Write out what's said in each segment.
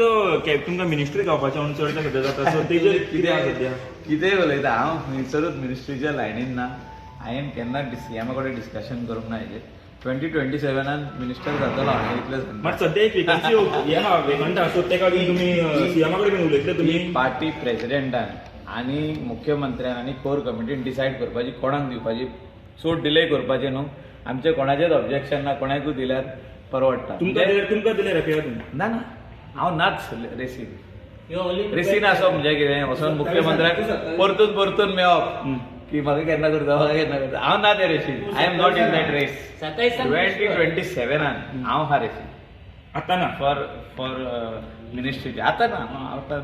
तुमकां मिनिस्ट्री गावपाचें म्हणून चड सध्या जाता सो तेजेर कितें आसा सध्या कितेंय उलयता हांव खंयसरूच मिनिस्ट्रीच्या लायनीन ना हांवें केन्ना सीएमा कडेन डिस्कशन करूंक ना हेजेर 2027 मिनिस्टर जातलो हांवें इतलें सांगता. मात सध्या एक वेकन्सी हे आहा वेकंट आहा सो तेका लागून तुमी सीएमा कडेन बीन उलयतले तुमी पार्टी प्रेसिडेंटान आनी मुख्यमंत्र्यान आनी कोर कमिटीन डिसायड करपाची कोणाक दिवपाची सूट डिले करपाचें न्हू आमचें कोणाचेंच ऑब्जेक्शन ना कोणाकूय दिल्यार परवडटा. तुमकां दिल्यार येता तुमी ना ना हांव नाच रेसीन आसप म्हणजे कितें वचोन मुख्यमंत्र्याक परतून परतून मेळप की म्हाका केन्ना करता हांव ना ते रेसीन I am not in that race. 2027 हांव हा रेसीन आतां ना फॉर मिनिस्ट्रीचे आतां ना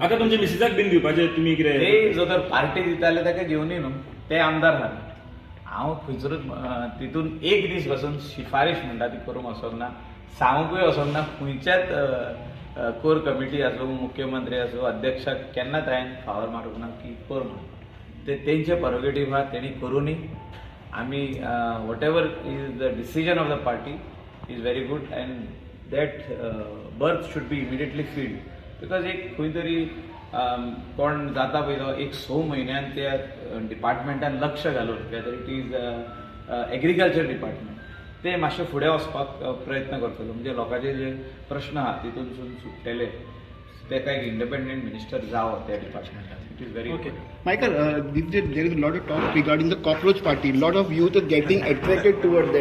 आतां तुमच्या मिसिसाक बीन दिवपाचें तुमी कितें ते जो तर पार्टी दिताले ताका घेवनी न्हू ते आमदार हा हांव खंयसरूच तितून एक दीस वचून शिफारीश म्हणटा ती करूंक वचोंक ना सांगूंकूय वचोंक ना खंयच्याच कोर कमिटी आसूं मुख्यमंत्री आसूं अध्यक्षाक केन्नाच हांवें फावर मारूंक ना की कर म्हणून ते तेंचे प्रोगेटीव आहा तेणी करूनी आमी what ever is the decision of the party is very good and that birth should be immediately field because एक खंय तरी कोण जाता पळय एक 6 म्हयन्यान त्या डिपार्टमेंटान लक्ष घालून whether it is agriculture department ते मातशे फुडें वचपाक प्रयत्न करतलो म्हणजे लोकांचे जे प्रश्न आहा तितूनसून सुट्टेले तेका एक इंडिपेंडंट मिनिस्टर जावो त्या डिपार्टमेंटान it is very Okay. Michael, there is a lot of talk regarding the cockroach party. A lot of youth are getting attracted towards that.